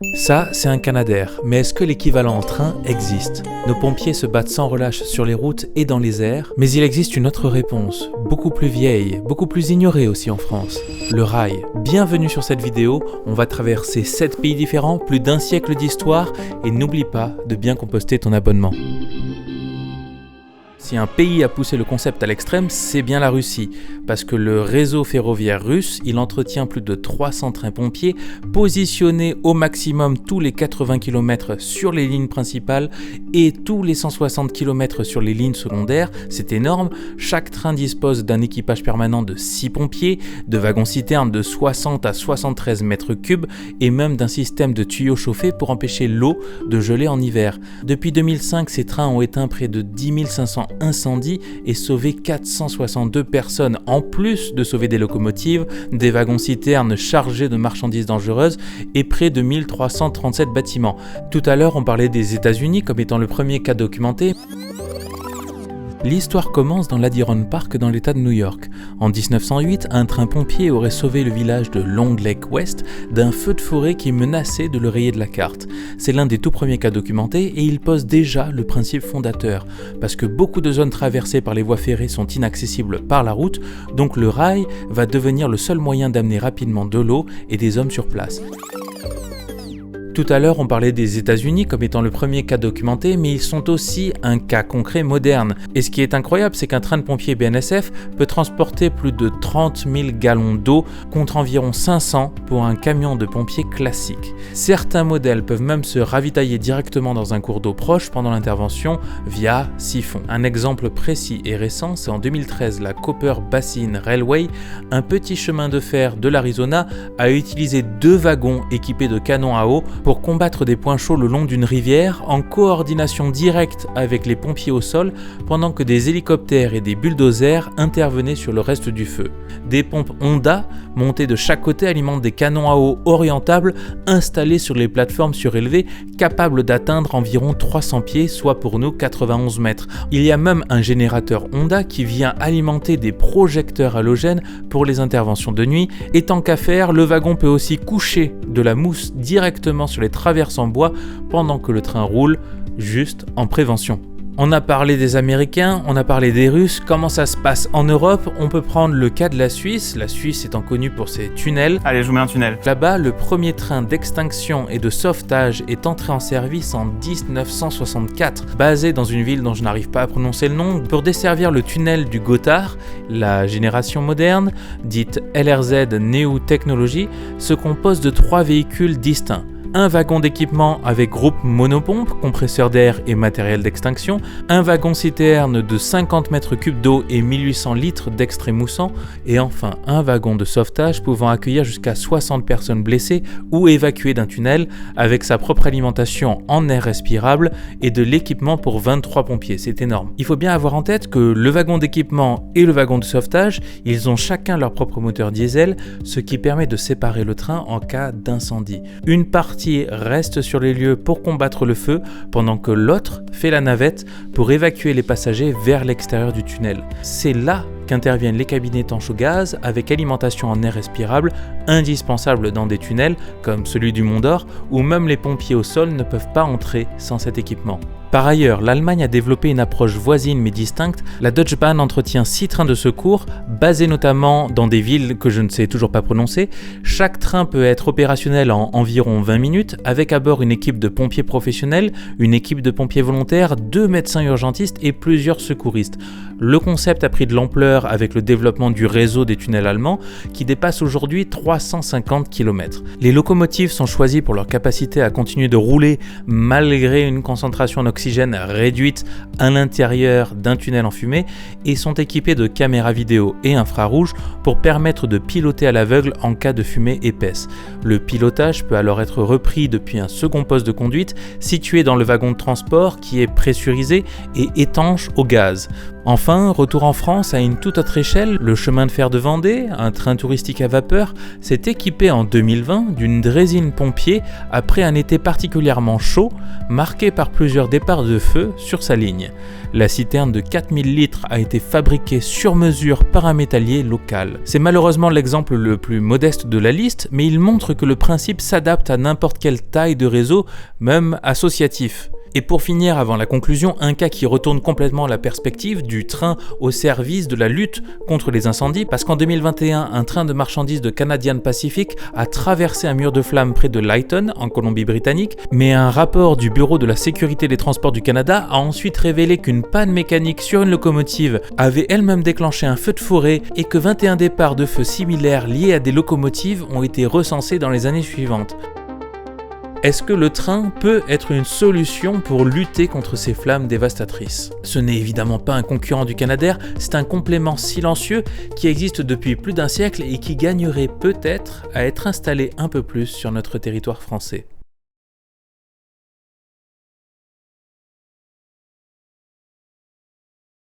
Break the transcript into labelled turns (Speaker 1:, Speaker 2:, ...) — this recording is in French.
Speaker 1: Ça, c'est un Canadair, mais est-ce que l'équivalent en train existe? Nos pompiers se battent sans relâche sur les routes et dans les airs, mais il existe une autre réponse, beaucoup plus vieille, beaucoup plus ignorée aussi en France, le rail. Bienvenue sur cette vidéo, on va traverser 7 pays différents, plus d'1 siècle d'histoire, et n'oublie pas de bien composter ton abonnement. Si un pays a poussé le concept à l'extrême, c'est bien la Russie, parce que le réseau ferroviaire russe, il entretient plus de 300 trains pompiers, positionnés au maximum tous les 80 km sur les lignes principales et tous les 160 km sur les lignes secondaires, c'est énorme. Chaque train dispose d'un équipage permanent de 6 pompiers, de wagons-citernes de 60 à 73 mètres cubes et même d'un système de tuyaux chauffés pour empêcher l'eau de geler en hiver. Depuis 2005, ces trains ont éteint près de 10 500 incendies et sauvé 462 personnes, en plus de sauver des locomotives, des wagons-citernes chargés de marchandises dangereuses et près de 1337 bâtiments. Tout à l'heure, on parlait des États-Unis comme étant le premier cas documenté. L'histoire commence dans l'Adiron Park dans l'État de New York. En 1908, un train pompier aurait sauvé le village de Long Lake West d'un feu de forêt qui menaçait de le rayer de la carte. C'est l'un des tout premiers cas documentés et il pose déjà le principe fondateur, parce que beaucoup de zones traversées par les voies ferrées sont inaccessibles par la route, donc le rail va devenir le seul moyen d'amener rapidement de l'eau et des hommes sur place. Tout à l'heure, on parlait des États-Unis comme étant le premier cas documenté, mais ils sont aussi un cas concret moderne. Et ce qui est incroyable, c'est qu'un train de pompiers BNSF peut transporter plus de 30 000 gallons d'eau contre environ 500 pour un camion de pompiers classique. Certains modèles peuvent même se ravitailler directement dans un cours d'eau proche pendant l'intervention via siphon. Un exemple précis et récent, c'est en 2013, la Copper Basin Railway, un petit chemin de fer de l'Arizona, a utilisé 2 wagons équipés de canons à eau pour combattre des points chauds le long d'une rivière en coordination directe avec les pompiers au sol pendant que des hélicoptères et des bulldozers intervenaient sur le reste du feu. Des pompes Honda montées de chaque côté alimentent des canons à eau orientables installés sur les plateformes surélevées capables d'atteindre environ 300 pieds, soit pour nous 91 mètres. Il y a même un générateur Honda qui vient alimenter des projecteurs halogènes pour les interventions de nuit, et tant qu'à faire, le wagon peut aussi coucher de la mousse directement sur les traverses en bois pendant que le train roule, juste en prévention. On a parlé des Américains, on a parlé des Russes. Comment ça se passe en Europe? On peut prendre le cas de la Suisse. La Suisse étant connue pour ses tunnels.
Speaker 2: Allez, je vous mets un tunnel.
Speaker 1: Là-bas, le premier train d'extinction et de sauvetage est entré en service en 1964, basé dans une ville dont je n'arrive pas à prononcer le nom, pour desservir le tunnel du Gothard. La génération moderne, dite LRZ New Technology, se compose de 3 véhicules distincts. Un wagon d'équipement avec groupe monopompe, compresseur d'air et matériel d'extinction, un wagon-citerne de 50 mètres cubes d'eau et 1800 litres d'extrait moussant, et enfin un wagon de sauvetage pouvant accueillir jusqu'à 60 personnes blessées ou évacuées d'un tunnel avec sa propre alimentation en air respirable et de l'équipement pour 23 pompiers. C'est énorme. Il faut bien avoir en tête que le wagon d'équipement et le wagon de sauvetage, ils ont chacun leur propre moteur diesel, ce qui permet de séparer le train en cas d'incendie. Une partie reste sur les lieux pour combattre le feu, pendant que l'autre fait la navette pour évacuer les passagers vers l'extérieur du tunnel. C'est là qu'interviennent les cabines étanches au gaz avec alimentation en air respirable, indispensable dans des tunnels comme celui du Mont d'Or, où même les pompiers au sol ne peuvent pas entrer sans cet équipement. Par ailleurs, l'Allemagne a développé une approche voisine mais distincte. La Deutsche Bahn entretient 6 trains de secours, basés notamment dans des villes que je ne sais toujours pas prononcer. Chaque train peut être opérationnel en environ 20 minutes, avec à bord une équipe de pompiers professionnels, une équipe de pompiers volontaires, 2 médecins urgentistes et plusieurs secouristes. Le concept a pris de l'ampleur avec le développement du réseau des tunnels allemands, qui dépasse aujourd'hui 350 km. Les locomotives sont choisies pour leur capacité à continuer de rouler malgré une concentration en oxygène réduite à l'intérieur d'un tunnel enfumé et sont équipées de caméras vidéo et infrarouges pour permettre de piloter à l'aveugle en cas de fumée épaisse. Le pilotage peut alors être repris depuis un second poste de conduite situé dans le wagon de transport qui est pressurisé et étanche au gaz. Enfin, retour en France à une toute autre échelle, le chemin de fer de Vendée, un train touristique à vapeur, s'est équipé en 2020 d'une draisine pompier après un été particulièrement chaud, marqué par plusieurs départs de feu sur sa ligne. La citerne de 4000 litres a été fabriquée sur mesure par un métallier local. C'est malheureusement l'exemple le plus modeste de la liste, mais il montre que le principe s'adapte à n'importe quelle taille de réseau, même associatif. Et pour finir, avant la conclusion, un cas qui retourne complètement la perspective du train au service de la lutte contre les incendies, parce qu'en 2021, un train de marchandises de Canadian Pacific a traversé un mur de flammes près de Lytton, en Colombie-Britannique, mais un rapport du Bureau de la sécurité des transports du Canada a ensuite révélé qu'une panne mécanique sur une locomotive avait elle-même déclenché un feu de forêt et que 21 départs de feu similaires liés à des locomotives ont été recensés dans les années suivantes. Est-ce que le train peut être une solution pour lutter contre ces flammes dévastatrices ? Ce n'est évidemment pas un concurrent du Canadair, c'est un complément silencieux qui existe depuis plus d'un siècle et qui gagnerait peut-être à être installé un peu plus sur notre territoire français.